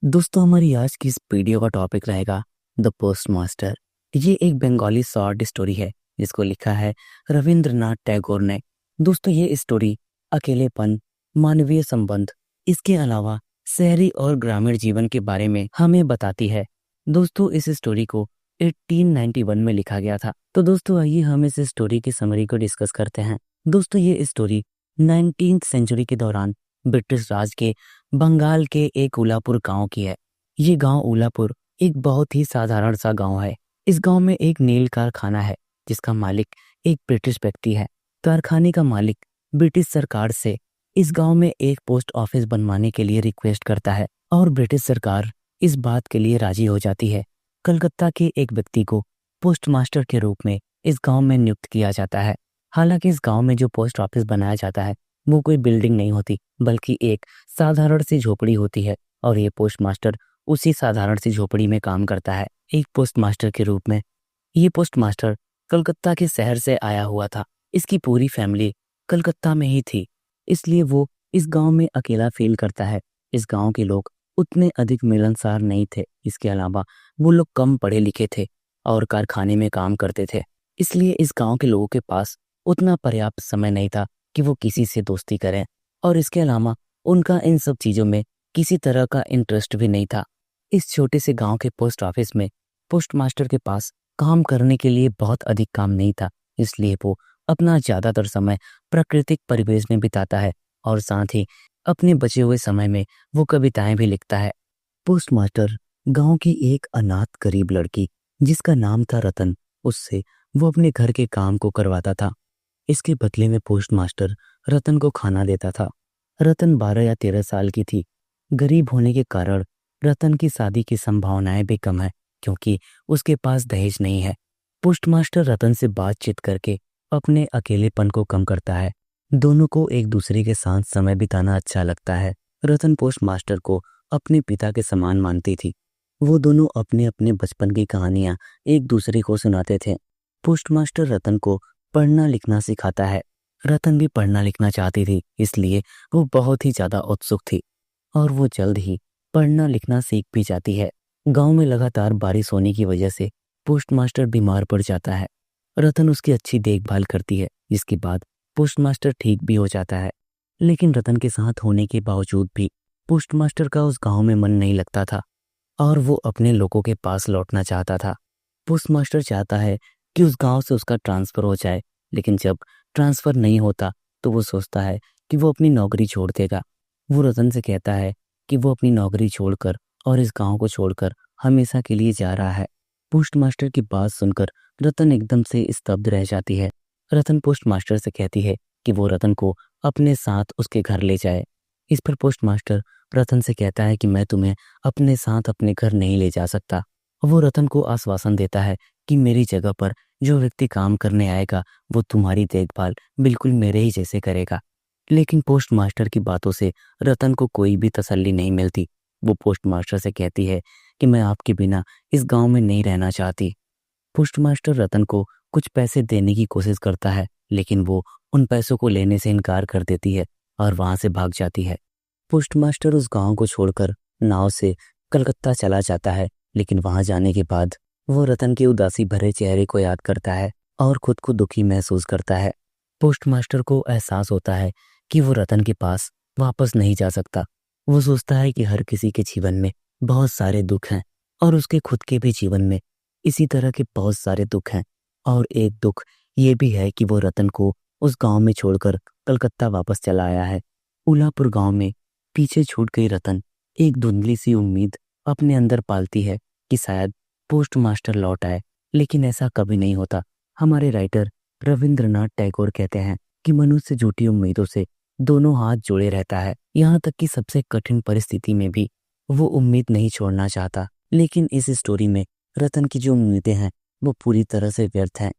दोस्तों हमारी आज की इस वीडियो का टॉपिक रहेगा द पोस्ट मास्टर। ये एक बंगाली शॉर्ट स्टोरी है जिसको लिखा है रविंद्रनाथ टैगोर ने। दोस्तों ये स्टोरी अकेलेपन, मानवीय संबंध, इसके अलावा शहरी और ग्रामीण जीवन के बारे में हमें बताती है। दोस्तों इस स्टोरी को 1891 में लिखा गया था। तो दोस्तों आइए हम इस स्टोरी की समरी को डिस्कस करते हैं। दोस्तों ये स्टोरी 19th सेंचुरी के दौरान ब्रिटिश राज के बंगाल के एक उलापुर गांव की है। ये गांव उलापुर एक बहुत ही साधारण सा गांव है। इस गांव में एक नील कारखाना है जिसका मालिक एक ब्रिटिश व्यक्ति है। कारखाने का मालिक ब्रिटिश सरकार से इस गांव में एक पोस्ट ऑफिस बनवाने के लिए रिक्वेस्ट करता है और ब्रिटिश सरकार इस बात के लिए राजी हो जाती है। कलकत्ता के एक व्यक्ति को पोस्ट मास्टर के रूप में इस गांव में नियुक्त किया जाता है। हालांकि इस गांव में जो पोस्ट ऑफिस बनाया जाता है वो कोई बिल्डिंग नहीं होती बल्कि एक साधारण सी झोपड़ी होती है और ये पोस्ट मास्टर उसी साधारण सी झोपड़ी में काम करता है एक पोस्ट मास्टर के रूप में। ये पोस्ट मास्टर कलकत्ता के शहर से आया हुआ था। इसकी पूरी फैमिली कलकत्ता में ही थी, इसलिए वो इस गांव में अकेला फील करता है। इस गांव के लोग उतने अधिक मिलनसार नहीं थे। इसके अलावा वो लोग कम पढ़े लिखे थे और कारखाने में काम करते थे, इसलिए इस गांव के लोगों के पास उतना पर्याप्त समय नहीं था कि वो किसी से दोस्ती करें और इसके अलावा उनका इन सब चीज़ों में किसी तरह का इंटरेस्ट भी नहीं था। इस छोटे से गांव के पोस्ट ऑफिस में पोस्ट मास्टर के पास काम करने के लिए बहुत अधिक काम नहीं था, इसलिए वो अपना ज़्यादातर समय प्राकृतिक परिवेश में बिताता है और साथ ही अपने बचे हुए समय में वो कविताएं भी लिखता है। पोस्ट मास्टर गाँव की एक अनाथ गरीब लड़की जिसका नाम था रतन, उससे वो अपने घर के काम को करवाता था। इसके बदले में पोस्ट मास्टर रतन को खाना देता था। रतन 12 या 13 साल की थी। गरीब होने के कारण रतन की शादी की संभावनाएं भी कम है क्योंकि उसके पास दहेज नहीं है। पोस्ट मास्टर रतन से बातचीत करके अपने अकेलेपन को कम करता है। दोनों को एक दूसरे के साथ समय बिताना अच्छा लगता है। रतन पोस्ट मास्टर को अपने पिता के समान मानती थी। वो दोनों अपने अपने बचपन की कहानियां एक दूसरे को सुनाते थे। पोस्ट मास्टर रतन को पढ़ना लिखना सिखाता है। रतन भी पढ़ना लिखना चाहती थी, इसलिए वो बहुत ही ज्यादा उत्सुक थी और वो जल्द ही पढ़ना लिखना सीख भी जाती है। गांव में लगातार बारिश होने की वजह से पोस्ट मास्टर बीमार पड़ जाता है। रतन उसकी अच्छी देखभाल करती है, जिसके बाद पोस्ट मास्टर ठीक भी हो जाता है। लेकिन रतन के साथ होने के बावजूद भी पोस्ट मास्टर का उस गाँव में मन नहीं लगता था और वो अपने लोगों के पास लौटना चाहता था। पोस्ट मास्टर चाहता है कि उस गांव से उसका ट्रांसफ़र हो जाए, लेकिन जब ट्रांसफ़र नहीं होता तो वो सोचता है कि वो अपनी नौकरी छोड़ देगा। वो रतन से कहता है कि वो अपनी नौकरी छोड़कर और इस गांव को छोड़कर हमेशा के लिए जा रहा है। पोस्ट मास्टर की बात सुनकर रतन एकदम से स्तब्ध रह जाती है। रतन पोस्ट मास्टर से कहती है कि वो रतन को अपने साथ उसके घर ले जाए। इस पर पोस्ट मास्टर रतन से कहता है कि मैं तुम्हें अपने साथ अपने घर नहीं ले जा सकता। वो रतन को आश्वासन देता है कि मेरी जगह पर जो व्यक्ति काम करने आएगा वो तुम्हारी देखभाल बिल्कुल मेरे ही जैसे करेगा। लेकिन पोस्ट मास्टर की बातों से रतन को कोई भी तसल्ली नहीं मिलती। वो पोस्ट मास्टर से कहती है कि मैं आपके बिना इस गांव में नहीं रहना चाहती। पोस्ट मास्टर रतन को कुछ पैसे देने की कोशिश करता है, लेकिन वो उन पैसों को लेने से इनकार कर देती है और वहां से भाग जाती है। पोस्ट मास्टर उस गांव को छोड़कर नाव से कलकत्ता चला जाता है, लेकिन वहां जाने के बाद वो रतन के उदासी भरे चेहरे को याद करता है और खुद को दुखी महसूस करता है। पोस्ट मास्टर को एहसास होता है कि वो रतन के पास वापस नहीं जा सकता। वो सोचता है कि हर किसी के जीवन में बहुत सारे दुख हैं और उसके खुद के भी जीवन में इसी तरह के बहुत सारे दुख हैं। और एक दुख ये भी है कि वो रतन को उस गांव में छोड़कर कलकत्ता वापस चला आया है। उलापुर गांव में पीछे छूट गई रतन एक धुंधली सी उम्मीद अपने अंदर पालती है कि शायद पोस्ट मास्टर लौट आए, लेकिन ऐसा कभी नहीं होता। हमारे राइटर रविंद्रनाथ टैगोर कहते हैं कि मनुष्य झूठी उम्मीदों से दोनों हाथ जोड़े रहता है, यहाँ तक कि सबसे कठिन परिस्थिति में भी वो उम्मीद नहीं छोड़ना चाहता। लेकिन इस स्टोरी में रतन की जो उम्मीदें हैं वो पूरी तरह से व्यर्थ हैं।